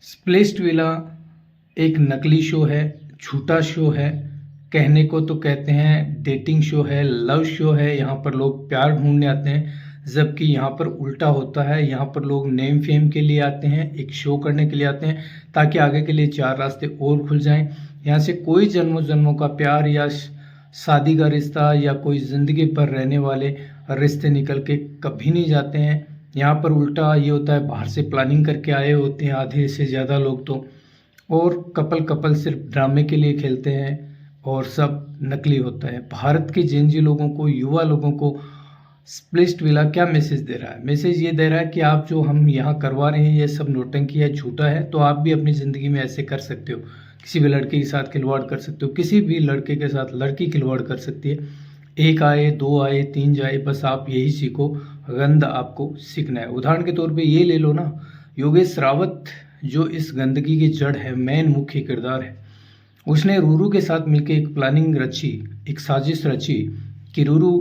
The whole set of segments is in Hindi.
स्प्लिस्ट विला एक नकली शो है, झूठा शो है। कहने को तो कहते हैं डेटिंग शो है, लव शो है। यहाँ पर लोग प्यार ढूंढने आते हैं, जबकि यहाँ पर उल्टा होता है। यहाँ पर लोग नेम फेम के लिए आते हैं, एक शो करने के लिए आते हैं, ताकि आगे के लिए चार रास्ते और खुल जाएं। यहाँ से कोई जन्मों जन्मों का प्यार या शादी का रिश्ता या कोई ज़िंदगी भर रहने वाले रिश्ते निकल के कभी नहीं जाते हैं। यहाँ पर उल्टा ये होता है, बाहर से प्लानिंग करके आए होते हैं आधे से ज़्यादा लोग तो, और कपल कपल सिर्फ ड्रामे के लिए खेलते हैं और सब नकली होता है। भारत के जेनजी लोगों को, युवा लोगों को स्प्लिस्ट विला क्या मैसेज दे रहा है? मैसेज ये दे रहा है कि आप जो हम यहाँ करवा रहे हैं ये सब नौटंकी है, झूठा है, तो आप भी अपनी ज़िंदगी में ऐसे कर सकते हो। किसी भी लड़के के साथ खिलवाड़ कर सकते हो, किसी भी लड़के के साथ लड़की खिलवाड़ कर सकती है। एक आए, दो आए, तीन जाए, बस आप यही सीखो, गंद आपको सीखना है। उदाहरण के तौर पे ये ले लो ना, योगेश रावत जो इस गंदगी की जड़ है, मेन मुख्य किरदार है, उसने रूरू के साथ मिलकर एक प्लानिंग रची, एक साजिश रची कि रूरू,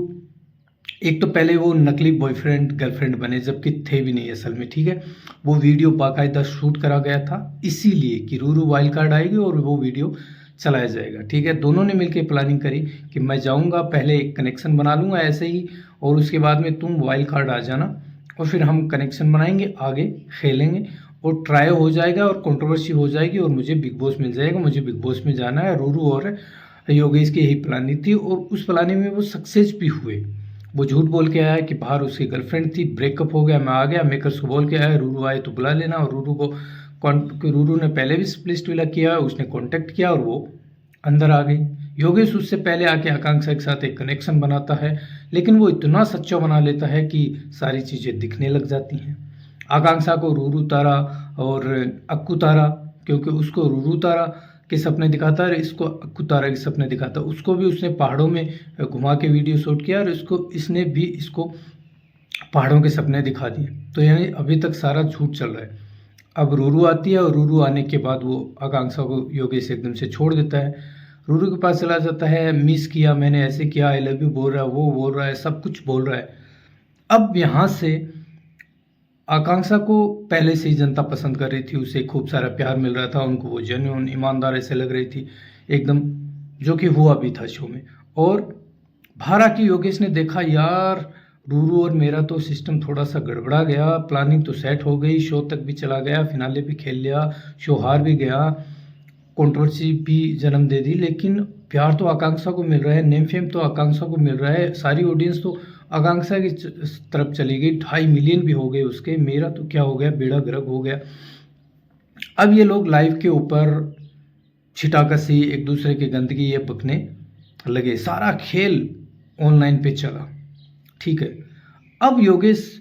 एक तो पहले वो नकली बॉयफ्रेंड गर्लफ्रेंड बने, जबकि थे भी नहीं असल में, ठीक है। वो वीडियो बाकायदा शूट करा गया था इसीलिए कि रूरू वाइल्ड कार्ड आएगी और वो वीडियो चलाया जाएगा, ठीक है। दोनों ने मिलकर प्लानिंग करी कि मैं जाऊंगा, पहले एक कनेक्शन बना लूंगा ऐसे ही, और उसके बाद में तुम वाइल्ड कार्ड आ जाना, और फिर हम कनेक्शन बनाएंगे, आगे खेलेंगे, और ट्राई हो जाएगा और कंट्रोवर्सी हो जाएगी और मुझे बिग बॉस मिल जाएगा, मुझे बिग बॉस में जाना है। रूरू और योगेश की यही प्लानिंग थी, और उस प्लानिंग में वो सक्सेस भी हुए। वो झूठ बोल के आया कि बाहर उसकी गर्लफ्रेंड थी, ब्रेकअप हो गया, मैं आ गया, मेकर्स को बोल के आया रूरू आए तो बुला लेना, और रूरू ने पहले भी स्प्लिट विला किया, उसने कांटेक्ट किया और वो अंदर आ गई। योगेश उससे पहले आके आकांक्षा के साथ एक कनेक्शन बनाता है, लेकिन वो इतना सच्चा बना लेता है कि सारी चीज़ें दिखने लग जाती हैं। आकांक्षा को रूरू तारा और अक्कू तारा, क्योंकि उसको रूरू तारा के सपने दिखाता है, इसको अक्कू तारा के सपने दिखाता है। उसको भी उसने पहाड़ों में घुमा के वीडियो शूट किया और इसने भी इसको पहाड़ों के सपने दिखा दिए। तो यानी अभी तक सारा झूठ चल रहा है। अब रूरू आती है और रूरू आने के बाद वो आकांक्षा को योगेश एकदम से छोड़ देता है, रूरू के पास चला जाता है, मिस किया मैंने, ऐसे किया, आई लव यू बोल रहा है, वो बोल रहा है, सब कुछ बोल रहा है। अब यहाँ से आकांक्षा को पहले से ही जनता पसंद कर रही थी, उसे खूब सारा प्यार मिल रहा था, उनको वो जेन्युइन ईमानदार ऐसे लग रही थी एकदम, जो कि हुआ भी था शो में। और भारा की योगेश ने देखा, यार रूरू और मेरा तो सिस्टम थोड़ा सा गड़बड़ा गया, प्लानिंग तो सेट हो गई, शो तक भी चला गया, फिनाले भी खेल लिया, शो हार भी गया, कंट्रोवर्सी भी जन्म दे दी, लेकिन प्यार तो आकांक्षा को मिल रहा है, नेम फेम तो आकांक्षा को मिल रहा है, सारी ऑडियंस तो आकांक्षा की तरफ चली गई, 2.5 मिलियन भी हो गए उसके, मेरा तो क्या हो गया, बेड़ा गर्क हो गया। अब ये लोग लाइव के ऊपर छिटाकसी, एक दूसरे की गंदगी ये बकने लगे, सारा खेल ऑनलाइन पे चला, ठीक है। अब योगेश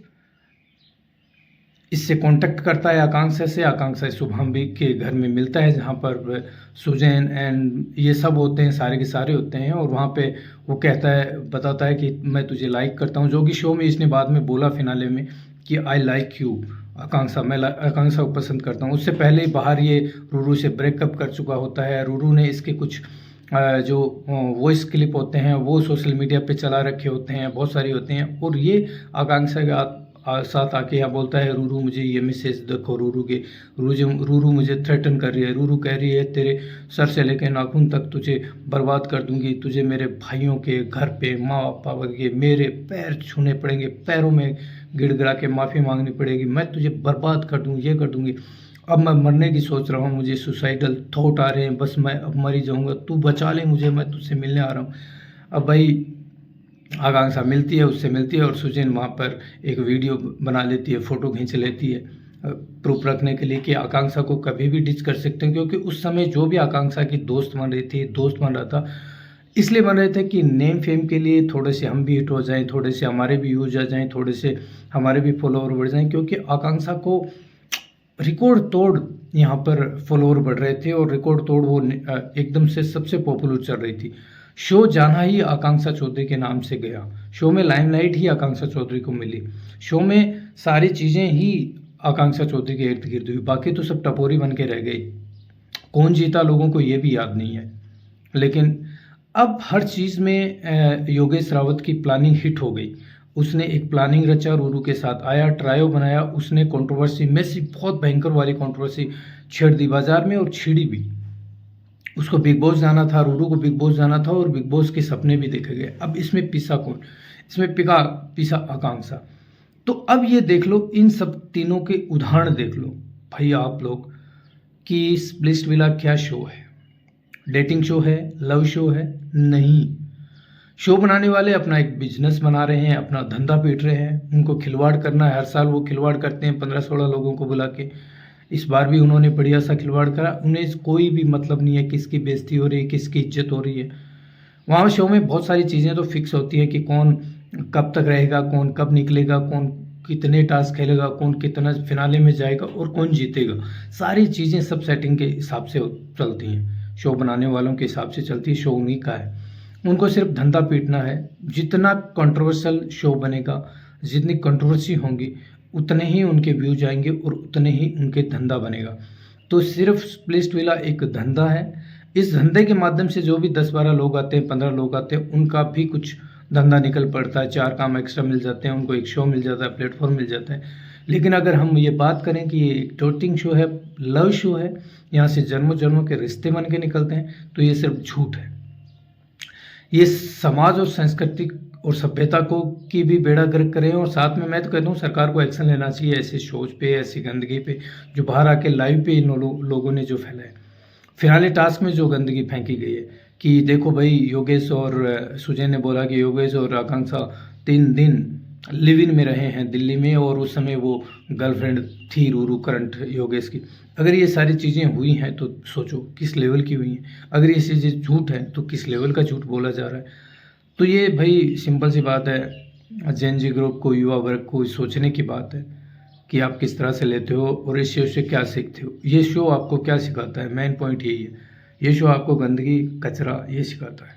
इससे कांटेक्ट करता है आकांक्षा से, आकांक्षा शुभम भी के घर में मिलता है, जहाँ पर सुजैन एंड ये सब होते हैं, सारे के सारे होते हैं, और वहाँ पे वो कहता है, बताता है कि मैं तुझे लाइक करता हूँ, जो कि शो में इसने बाद में बोला फिनाले में कि आई लाइक यू आकांक्षा, मैं आकांक्षा को पसंद करता हूँ। उससे पहले बाहर ये रूरू से ब्रेकअप कर चुका होता है, रूरू ने इसके कुछ जो वॉइस क्लिप होते हैं वो सोशल मीडिया पे चला रखे होते हैं, बहुत सारी होते हैं, और ये आकांक्षा के साथ आके यहाँ बोलता है, रूरू मुझे ये मैसेज देखो, रूरू मुझे थ्रेटन कर रही है, रूरू कह रही है तेरे सर से लेकर नाखून तक तुझे बर्बाद कर दूंगी, तुझे मेरे भाइयों के घर पे, माँ पापा के, मेरे पैर छूने पड़ेंगे, पैरों में गिड़गिड़ा के माफ़ी मांगनी पड़ेगी, मैं तुझे बर्बाद कर दूँगी, ये कर दूँगी, अब मैं मरने की सोच रहा हूँ, मुझे सुसाइडल थॉट आ रहे हैं, बस मैं अब मर ही जाऊँगा, तू बचा ले मुझे, मैं तुझसे मिलने आ रहा हूँ। अब भाई आकांक्षा मिलती है, उससे मिलती है, और सुजैन वहाँ पर एक वीडियो बना लेती है, फ़ोटो खींच लेती है, प्रूफ रखने के लिए कि आकांक्षा को कभी भी डिच कर सकते हैं, क्योंकि उस समय जो भी आकांक्षा की दोस्त बन रही थी, दोस्त बन रहा था, इसलिए बन रहे थे कि नेम फेम के लिए थोड़े से हम भी हिट हो जाएं, थोड़े से हमारे भी व्यूज आ जाएं, थोड़े से हमारे भी फॉलोअर बढ़ जाएं, क्योंकि आकांक्षा को रिकॉर्ड तोड़ यहाँ पर फॉलोअर बढ़ रहे थे, और रिकॉर्ड तोड़ वो एकदम से सबसे पॉपुलर चल रही थी। शो जाना ही आकांक्षा चौधरी के नाम से गया, शो में लाइमलाइट ही आकांक्षा चौधरी को मिली, शो में सारी चीज़ें ही आकांक्षा चौधरी के इर्द गिर्द हुई, बाकी तो सब टपोरी बन के रह गई। कौन जीता लोगों को ये भी याद नहीं है। लेकिन अब हर चीज़ में योगेश रावत की प्लानिंग हिट हो गई, उसने एक प्लानिंग रचा, रूरू के साथ आया, ट्रायो बनाया, उसने कंट्रोवर्सी मैसी बहुत भयंकर वाली कंट्रोवर्सी छेड़ दी बाजार में और छिड़ी भी। उसको बिग बॉस जाना था, रूरू को बिग बॉस जाना था और बिग बॉस के सपने भी देखे गए। अब इसमें पिसा कौन? इसमें पिसा आकांक्षा। तो अब ये देख लो, इन सब तीनों के उदाहरण देख लो भाई आप लोग कि स्प्लिट विला क्या शो है? डेटिंग शो है? लव शो है? नहीं। शो बनाने वाले अपना एक बिजनेस बना रहे हैं, अपना धंधा पीट रहे हैं, उनको खिलवाड़ करना है। हर साल वो खिलवाड़ करते हैं 15-16 लोगों को बुला के। इस बार भी उन्होंने बढ़िया सा खिलवाड़ करा। उन्हें कोई भी मतलब नहीं है किसकी बेइज्जती हो रही है, किसकी इज्जत हो रही है। वहाँ शो में बहुत सारी चीज़ें तो फिक्स होती हैं कि कौन कब तक रहेगा, कौन कब निकलेगा, कौन कितने टास्क खेलेगा, कौन कितना फिनाले में जाएगा और कौन जीतेगा। सारी चीज़ें सब सेटिंग के हिसाब से चलती हैं, शो बनाने वालों के हिसाब से चलती है। शो उन्हीं का है, उनको सिर्फ धंधा पीटना है। जितना कंट्रोवर्शियल शो बनेगा, जितनी कंट्रोवर्सी होंगी, उतने ही उनके व्यूज आएंगे और उतने ही उनके धंधा बनेगा। तो सिर्फ स्प्लिट विला एक धंधा है। इस धंधे के माध्यम से जो भी 10-12 लोग आते हैं, 15 लोग आते हैं, उनका भी कुछ धंधा निकल पड़ता है, 4 काम एक्स्ट्रा मिल जाते हैं, उनको एक शो मिल जाता है, प्लेटफॉर्म मिल जाता है। लेकिन अगर हम ये बात करें कि ये एक डेटिंग शो है, लव शो है, यहाँ से जन्मों जन्मों के रिश्ते बन के निकलते हैं, तो ये सिर्फ झूठ है। ये समाज और संस्कृति और सभ्यता को की भी बेड़ा गर्क करे। और साथ में मैं तो कहता हूँ सरकार को एक्शन लेना चाहिए ऐसे शोज पे, ऐसी गंदगी पे जो बाहर आके लाइव पे इन लोगों ने जो फैलाया। फिनाले टास्क में जो गंदगी फेंकी गई है कि देखो भाई, योगेश और सुजय ने बोला कि योगेश और आकांक्षा 3 दिन लिव इन में रहे हैं दिल्ली में और उस समय वो गर्लफ्रेंड थी रूरू करंट योगेश की। अगर ये सारी चीज़ें हुई हैं तो सोचो किस लेवल की हुई हैं। अगर ये चीज़ें झूठ है तो किस लेवल का झूठ बोला जा रहा है। तो ये भाई सिंपल सी बात है, जेन जी ग्रुप को, युवा वर्ग को सोचने की बात है कि आप किस तरह से लेते हो और इस शो से क्या सीखते हो। ये शो आपको क्या सिखाता है? मेन पॉइंट यही है, ये शो आपको गंदगी, कचरा ये सिखाता है।